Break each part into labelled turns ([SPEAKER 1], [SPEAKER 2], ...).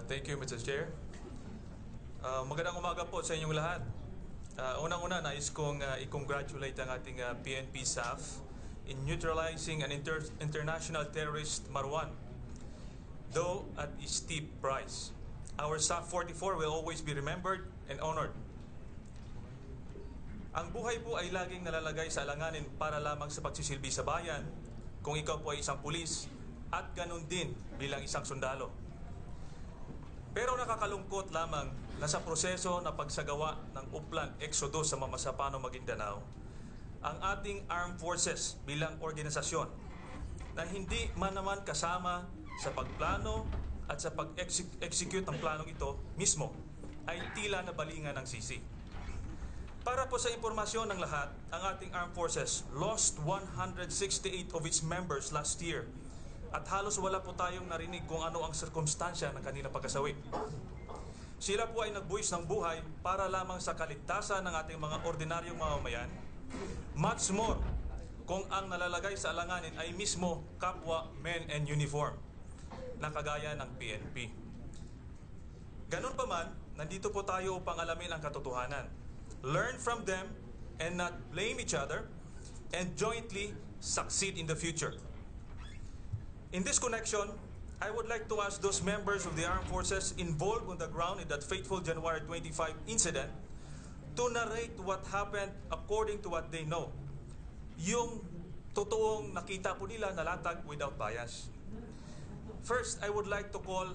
[SPEAKER 1] Thank you, Mr. Chair. Magandang umaga po sa inyong lahat. Unang-una, nais kong i-congratulate ang ating PNP staff in neutralizing an international terrorist, Marwan, though at a steep price. Our staff 44 will always be remembered and honored. Ang buhay po ay laging nalalagay sa alanganin para lamang sa pagsisilbi sa bayan kung ikaw po ay isang pulis at ganun din bilang isang sundalo. Pero nakakalungkot lamang na sa proseso na pagsagawa ng Uplan Exodus sa Mamasapano, Maguindanao, ang ating armed forces bilang organisasyon na hindi man naman kasama sa pagplano at sa pag-execute ng planong ito mismo ay tila nabalingan ng sisi. Para po sa impormasyon ng lahat, ang ating armed forces lost 168 of its members last year at halos wala po tayong narinig kung ano ang sirkumstansya ng kanilang pagkasawi. Sila po ay nagbuwis ng buhay para lamang sa kaligtasan ng ating mga ordinaryong mamamayan. Much more kung ang nalalagay sa alanganin ay mismo kapwa men and uniform na kagaya ng PNP. Ganun pa man, nandito po tayo upang alamin ang katotohanan. Learn from them and not blame each other and jointly succeed in the future. In this connection, I would like to ask those members of the armed forces involved on the ground in that fateful January 25 incident to narrate what happened according to what they know. Yung totoong nakita po nila nalatag without bias. First, I would like to call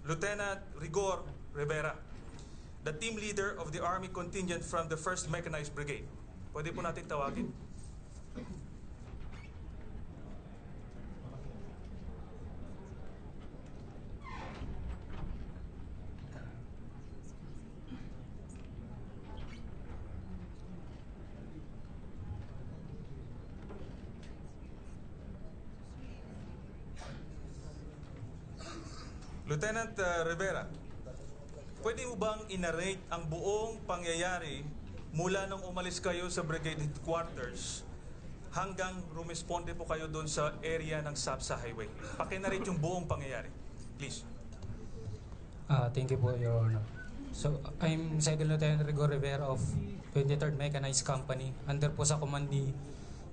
[SPEAKER 1] Lieutenant Rigor Rivera, the team leader of the Army contingent from the 1st Mechanized Brigade. Pwede po natin tawagin? Lieutenant Rivera, pwede mo bang inarrate ang buong pangyayari mula nung umalis kayo sa brigade headquarters hanggang rumisponde po kayo doon sa area ng SAPSA Highway? Pakinarate yung buong pangyayari, please.
[SPEAKER 2] Thank you po, Your Honor. So, I'm Second Lieutenant Rigor Rivera of 23rd Mechanized Company, under po sa command ni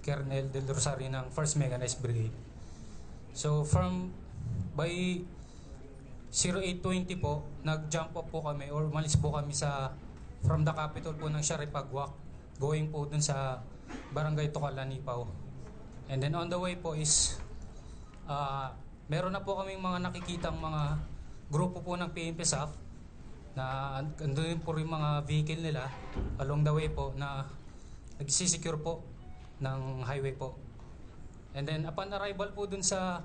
[SPEAKER 2] Colonel Del Rosario ng 1st Mechanized Brigade. So, by 08:20 po, nag-jump up po kami or umalis po kami from the capital po ng Sharipagwak, going po dun sa Barangay Tucalan-Ipaw. And then on the way po is, meron na po kaming mga nakikitang mga grupo po ng PNP SAF na andun po rin mga vehicle nila along the way po na nagsisecure po ng highway po. And then upon arrival po dun sa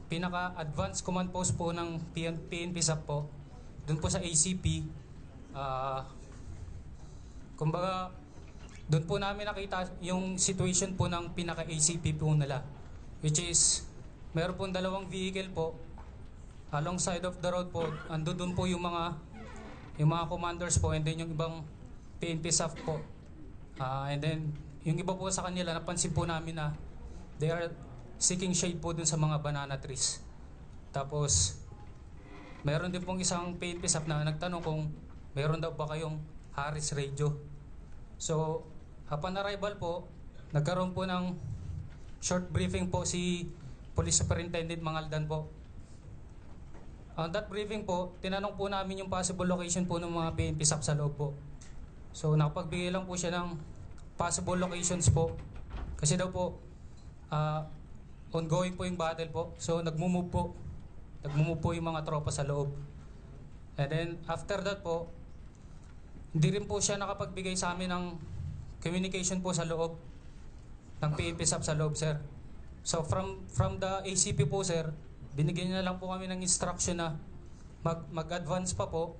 [SPEAKER 2] pinaka-advanced command post po ng PNP SAF po, dun po sa ACP, kumbaga, dun po namin nakita yung situation po ng pinaka-ACP po nila, which is, meron po dalawang vehicle po, alongside of the road po, andun po yung mga commanders po, and then yung ibang PNP SAF po. And then, yung iba po sa kanila, napansin po namin na they are seeking shade po dun sa mga banana trees. Tapos, meron din pong isang PNP SAF na nagtanong kung meron daw ba kayong Harris radio. So, upon arrival po, nagkaroon po ng short briefing po si Police Superintendent Mangaldan po. On that briefing po, tinanong po namin yung possible location po ng mga PNP SAF sa loob po. So, nakapagbigay lang po siya ng possible locations po. Kasi daw po, ongoing po yung battle po. So, nagmumove po yung mga tropa sa loob. And then, after that po, hindi rin po siya nakapagbigay sa amin ng communication po sa loob ng PNP SAF sa loob, sir. So, from the ACP po, sir, binigyan niya lang po kami ng instruction na mag-advance pa po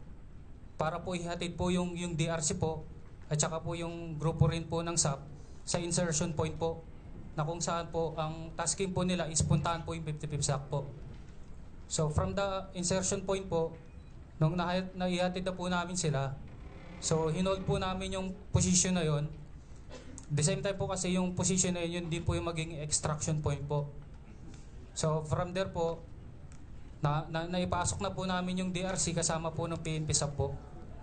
[SPEAKER 2] para po ihatid po yung DRC po at saka po yung grupo rin po ng SAF sa insertion point po na kung saan po ang tasking po nila is puntahan po yung 55 SAC po. So from the insertion point po, nung naihatid na po namin sila, so hinold po namin yung position na yon. The same time po kasi yung position na yun din po yung maging extraction point po. So from there po, naipasok na po namin yung DRC kasama po ng PNP SAP po.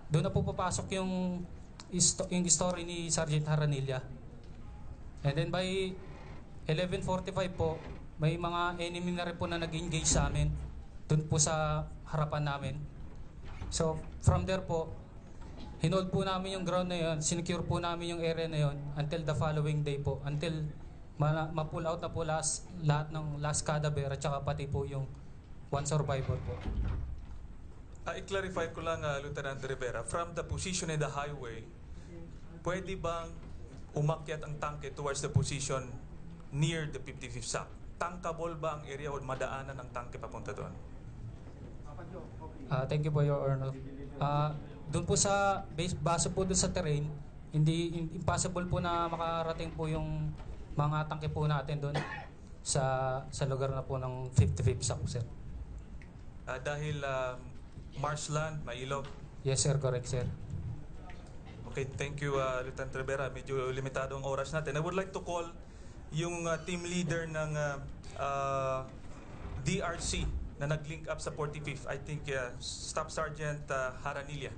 [SPEAKER 2] Doon na po papasok yung story ni Sergeant Haranilla. And then by 11:45 po, may mga enemy na rin po na nag-engage sa amin doon po sa harapan namin. So from there po, hinold po namin yung ground na yun, sinecure po namin yung area na yun until the following day po, until ma-pull out na po lahat ng last cadaver at saka pati po yung one survivor po.
[SPEAKER 1] I-clarify ko lang, Lieutenant Rivera, from the position in the highway, pwede bang umakyat ang tanke towards the position near the 55th SAC? Tankable ba ang area o madaanan ng tanke papunta doon?
[SPEAKER 2] Thank you po, Your Honor. Doon po sa base po doon sa terrain, impossible po na makarating po yung mga tangke po natin doon sa lugar na po ng 55th SAC, sir.
[SPEAKER 1] Dahil marshland, mailog.
[SPEAKER 2] Yes, sir. Correct, sir.
[SPEAKER 1] Okay, thank you, Lieutenant Rivera. Medyo limitado ang oras natin. I would like to call yung team leader ng DRC na nag-link up sa 45th. I think Staff Sergeant Haranilla.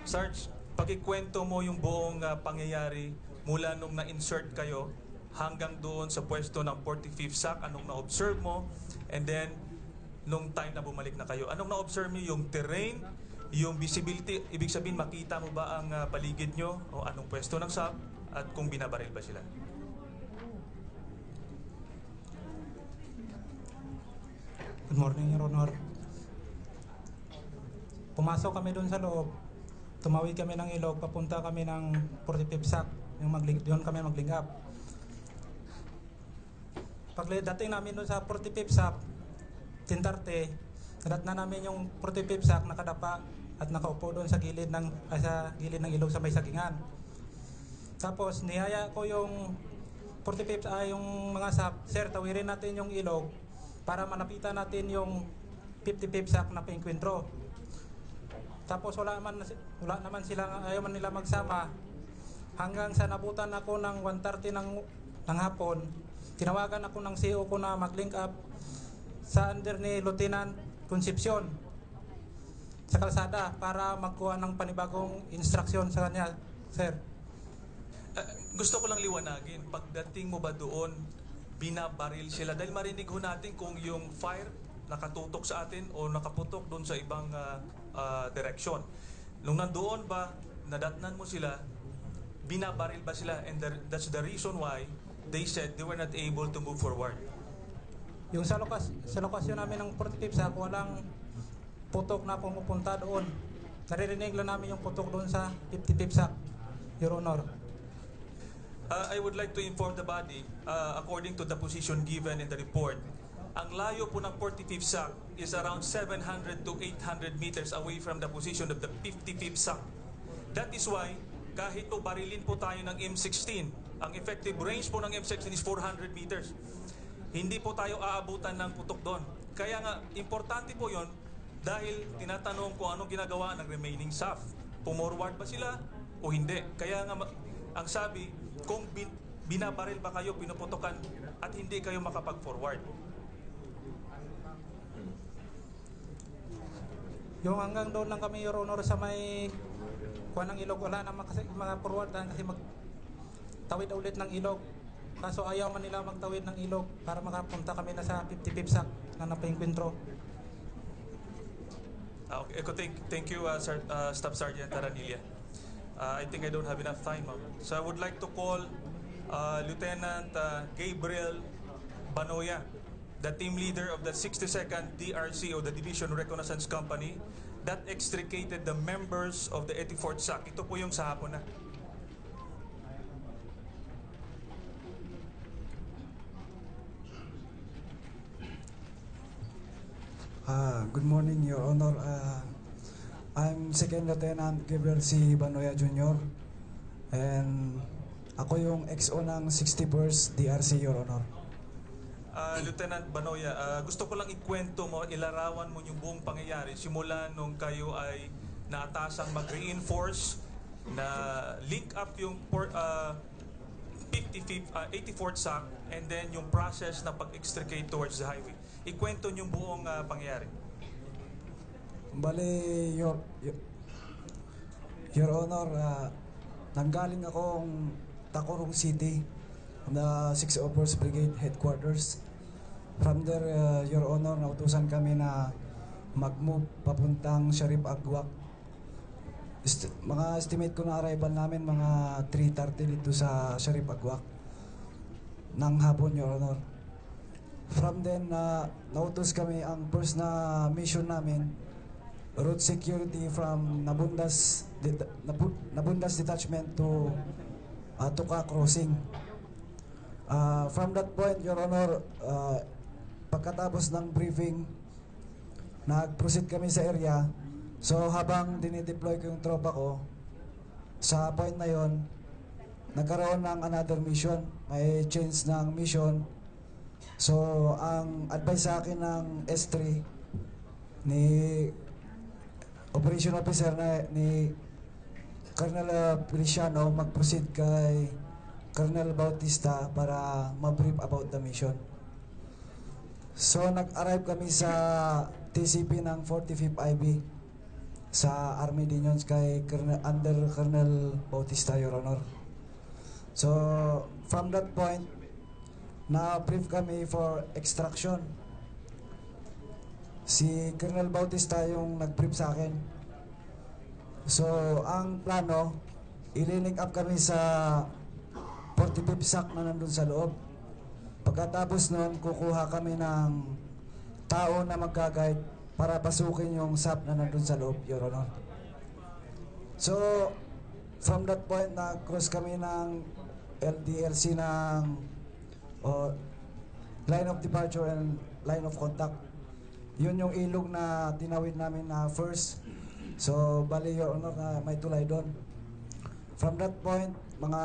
[SPEAKER 1] Sarge, pakikwento mo yung buong pangyayari mula nung na-insert kayo hanggang doon sa pwesto ng 45th SAC, anong na-observe mo, and then nung time na bumalik na kayo, anong na-observe niyo? Yung terrain, yung visibility, ibig sabihin makita mo ba ang paligid nyo o anong pwesto ng SAC at kung binabaril ba sila?
[SPEAKER 3] Good morning, Your Honor. Pumasok kami doon sa loob. Tumawid kami ng ilog, papunta kami ng 45th SAC. Doon kami mag-link up. Pagdating namin doon sa 45th SAC, 10:30, nadat na namin yung 45th SAC nakadapa at nakaupo doon sa gilid ng ilog sa may sagingan. Tapos niyaya ko yung 45th yung mga SAC, sir, tawirin natin yung ilog para malapitan natin yung 55th SAC na painkwentro. Tapos wala naman sila, ayaw man nila magsama. Hanggang sa nabutan ako ng 1:30 ng hapon, tinawagan ako ng CO ko na mag-link up sa under ni Lieutenant Concepcion sa kalsada para magkuha ng panibagong instruction sa kanya, sir.
[SPEAKER 1] Gusto ko lang liwanagin, pagdating mo ba doon, binabaril sila? Dahil marinig ho natin kung yung fire nakatutok sa atin o nakaputok doon sa ibang direksyon. Nung nandoon ba, nadatnan mo sila, binabaril ba sila? And that's the reason why they said they were not able to move forward.
[SPEAKER 3] Yung sa lokasyon namin ng 45th SAC, walang putok na pumupunta doon. Naririnig lang namin yung putok doon sa 55th SAC, Your Honor.
[SPEAKER 1] I would like to inform the body, according to the position given in the report, ang layo po ng 45th SAC is around 700 to 800 meters away from the position of the 55th SAC. That is why, kahit po barilin po tayo ng M16, ang effective range po ng M16 is 400 meters. Hindi po tayo aabutan ng putok doon. Kaya nga, importante po yon dahil tinatanong kung anong ginagawa ng remaining SAF. Pumorward ba sila o hindi? Kaya nga, ang sabi, kung binabaril ba kayo, pinuputokan at hindi kayo makapag-forward.
[SPEAKER 3] Yung hanggang doon lang kami, Your Honor, sa may kuha ng ilog. Wala naman kasi mga forward kasi magtawid ulit ng ilog. Kaso ayaw man nila magtawid ng ilog para makapunta kami na sa 55th SAC na napainkwentro.
[SPEAKER 1] Okay, thank you, Staff Sergeant Haranilla. I think I don't have enough time. So I would like to call Lieutenant Gabriel Banoya, the team leader of the 62nd DRC or the Division Reconnaissance Company that extricated the members of the 84th SAC. Ito po yung sa hapon na.
[SPEAKER 4] Good morning, Your Honor. I'm Second Lieutenant Gabriel C. Banoya Jr. And ako yung XO ng 61st DRC, Your Honor.
[SPEAKER 1] Lieutenant Banoya, gusto ko lang ikwento mo, ilarawan mo yung buong pangyayari simula nung kayo ay naatasang mag-reinforce na link up yung 84th SAC and then yung process na pag-extricate towards the highway. Ikwento yung buong pangyayari.
[SPEAKER 4] Bale, Your Honor, nanggaling akong Tacorong City, the 601st Brigade Headquarters. From there, Your Honor, nautusan kami na mag-move papuntang Sharif Agwak. Mga estimate ko na arrival namin mga 3:30 dito sa Sharif Agwak ng hapon, Your Honor. From then, nautos kami, ang first na mission namin, road security from Nabundas Detachment to Tuka Crossing. From that point, Your Honor, pagkatapos ng briefing, nag-proceed kami sa area. So habang dinideploy ko yung tropa ko, sa point na yon, nagkaroon ng another mission. May change ng mission. So ang advice sa akin ng S3 ni Operation Officer ni Colonel Feliciano, mag-proceed kay Colonel Bautista para ma-brief about the mission. So nag-arrive kami sa TCP ng 45th IB sa Army Dinions kay under Colonel Bautista, Your Honor. So from that point, na-brief kami for extraction. Si Colonel Bautista yung nag-brief sa akin. So ang plano, ililink up kami sa 45th SAC na nandun sa loob. Pagkatapos nun, kukuha kami ng tao na mag-guide para pasukin yung SAP na nandun sa loob, Your Honor. So, from that point, na-cross kami ng LDLC ng line of departure and line of contact. Yun yung ilog na tinawid namin na first. So, bali, Your Honor, na may tulay doon. From that point, mga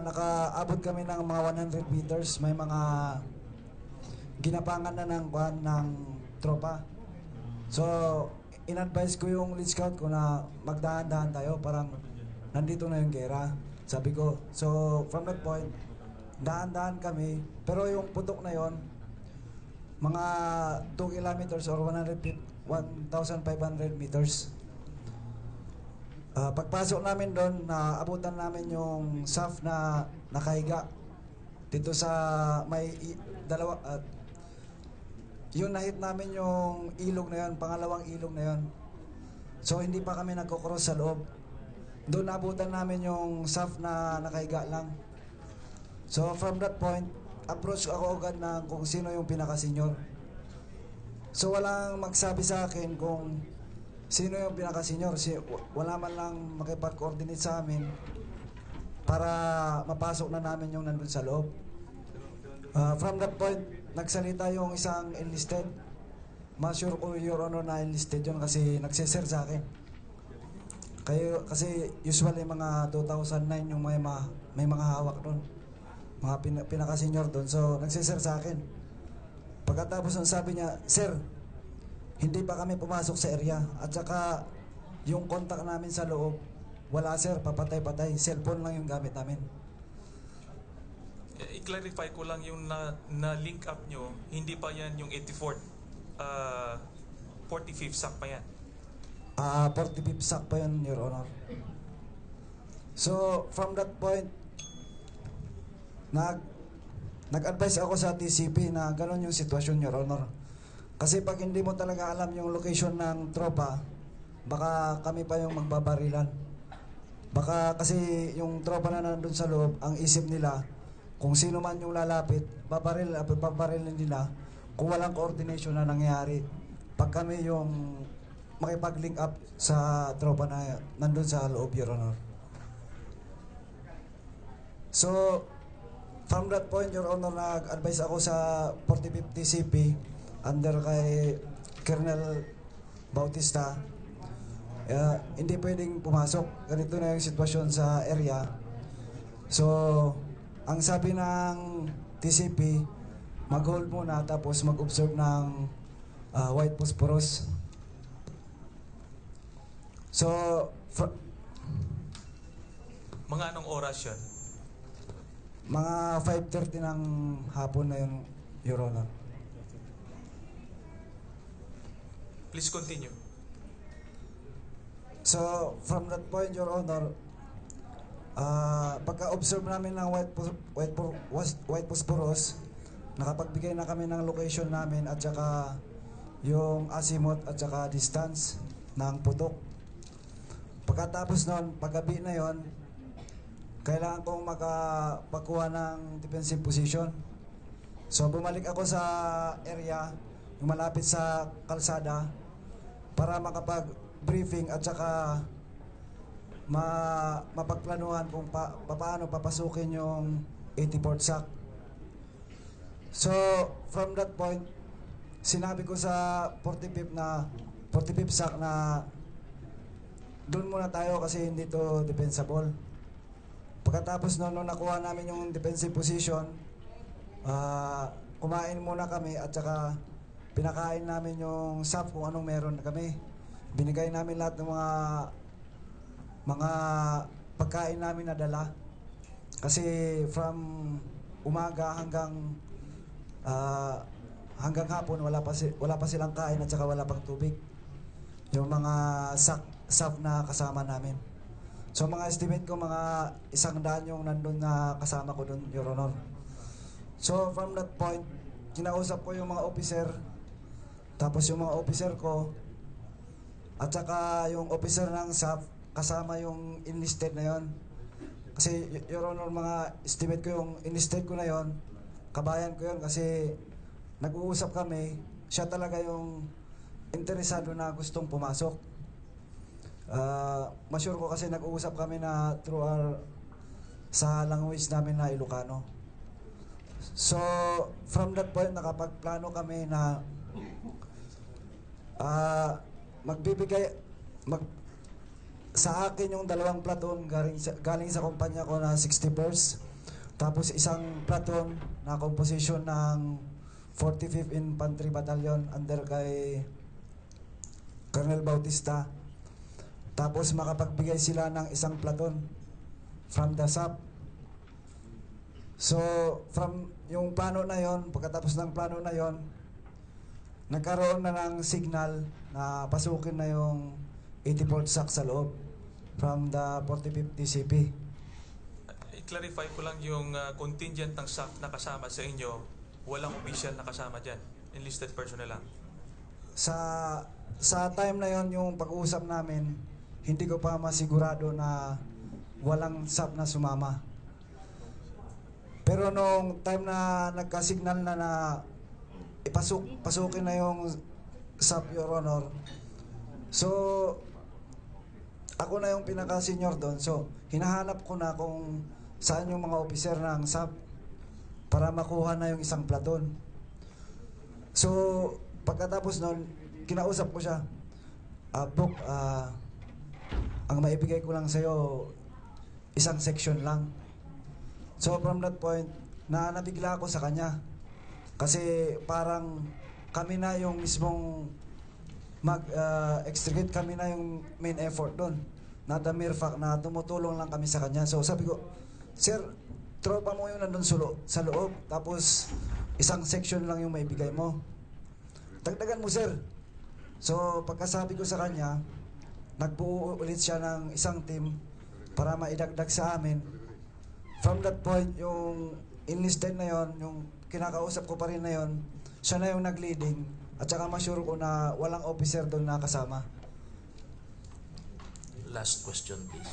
[SPEAKER 4] nakaabot kami ng mga 100 meters, may mga ginapangan na ng tropa. So, in-advise ko yung lead scout ko na magdahan-dahan tayo, parang nandito na yung gera, sabi ko. So, from that point, dahan-dahan kami, pero yung putok na yon, mga 2 kilometers or 1,500 meters. Pagpasok namin doon, naabutan namin yung SAF na nakahiga dito sa may dalawa. Yung nahit namin yung ilog na yun, pangalawang ilog na yun. So hindi pa kami nagkukross sa loob. Doon naabutan namin yung SAF na nakahiga lang. So from that point, approach ako agad na kung sino yung pinaka-senior. So walang magsabi sa akin kung sino yung pinaka-senior. Wala man lang makipag-coordinate sa amin para mapasok na namin yung nandun sa loob. From that point, nagsalita yung isang enlisted. Masure ko, Your Honor, na enlisted yun kasi nagsiser sa akin. Kasi usually mga 2009 yung may mga hawak doon. Mga pinaka-senior doon. So, nagsiser sa akin. Pagkatapos nun sabi niya, Sir, hindi pa kami pumasok sa area. At saka, yung contact namin sa loob, wala sir, papatay-patay. Cellphone lang yung gamit namin.
[SPEAKER 1] I-clarify ko lang yung na-link up nyo, hindi pa yan yung 84th, 45th SAC pa yan.
[SPEAKER 4] 45th SAC pa yan, Your Honor. So, from that point, nag-advise ako sa TCP na ganun yung sitwasyon, Your Honor. Kasi pag hindi mo talaga alam yung location ng tropa, baka kami pa yung magbabarilan. Baka kasi yung tropa na nandun sa loob, ang isip nila, kung sino man yung lalapit, babarilin nila kung walang coordination na nangyayari. Pag kami yung makipag-link up sa tropa na nandun sa loob, Your Honor. So, from that point, Your Honor, nag-advise ako sa 45th TCP under kay Colonel Bautista, hindi pwedeng pumasok. Ganito na yung sitwasyon sa area. So, ang sabi ng TCP, mag-hold muna tapos mag-observe ng white phosphorus. So,
[SPEAKER 1] Mga anong oras yun?
[SPEAKER 4] mga 5:30 ng hapon na yun, Your Honor.
[SPEAKER 1] Please continue.
[SPEAKER 4] So, from that point, Your Honor, pagka-observe namin ng white phosphorus, nakapagbigay na kami ng location namin at saka yung azimuth at saka distance ng putok. Pagkatapos nun, paggabi na yon, kailangan kong makapagkuha ng defensive position. So, bumalik ako sa area, yung malapit sa kalsada, para makapag-briefing at saka mapagplanuhan kung paano papasukin yung 84th SAC. So, from that point, sinabi ko sa 45th SAC na doon muna tayo kasi hindi to defensible. Pagkatapos nung nakuha namin yung defensive position, kumain muna kami at saka pinakain namin yung SAF kung anong meron kami. Binigay namin lahat ng mga pagkain namin na dala. Kasi from umaga hanggang hapon wala pa silang kain at saka wala pang tubig. Yung mga SAF na kasama namin. So mga estimate ko mga 100 yung nandun na kasama ko dun, Your Honor. So from that point, kinausap ko yung mga officer, tapos yung mga officer ko, at saka yung officer ng SAF, kasama yung enlisted na yon. Kasi Your Honor, mga estimate ko yung enlisted ko na yon, kabayan ko yon kasi nag-uusap kami, siya talaga yung interesado na gustong pumasok. Masure ko kasi nag-uusap kami na sa language namin na Ilocano. So, from that point, nakapagplano kami na sa akin yung 2 platoon galing sa kumpanya ko na 61st, tapos isang platoon na composition ng 45th Infantry Battalion under kay Colonel Bautista. Tapos makapagbigay sila ng isang platoon from the SAP. So, from yung plano na yon, pagkatapos ng plano na yon, nagkaroon na ng signal na pasukin na yung 84th SAC sa loob from the 45th TCP.
[SPEAKER 1] I-clarify ko lang yung contingent ng SAF na kasama sa inyo, walang official na kasama dyan. Enlisted personnel lang.
[SPEAKER 4] Sa time na yon, yung pag-uusap namin, hindi ko pa masigurado na walang SAP na sumama. Pero nung time na nagka-signal na pasukin na yung SAP, Your Honor, so ako na yung pinaka-senior doon. So hinahanap ko na kung saan yung mga officer ng SAP para makuha na yung isang platoon. So pagkatapos nun, kinausap ko siya, Bok, ang maibigay ko lang sa'yo, isang section lang. So from that point, nabigla ako sa kanya. Kasi parang kami na yung mismong mag-extricate, kami na yung main effort doon. Not the mere fact na tumutulong lang kami sa kanya. So sabi ko, Sir, tropa mo yung nandun sa loob, tapos isang section lang yung maibigay mo. Dagdagan mo, sir. So pagkasabi ko sa kanya, nagbuo ulit siya ng isang team para maidagdag sa amin. From that point, yung enlisted na yon, yung kinakausap ko pa rin na yon, siya na yung nag-leading at saka masure ko na walang officer doon na kasama.
[SPEAKER 5] Last question, please.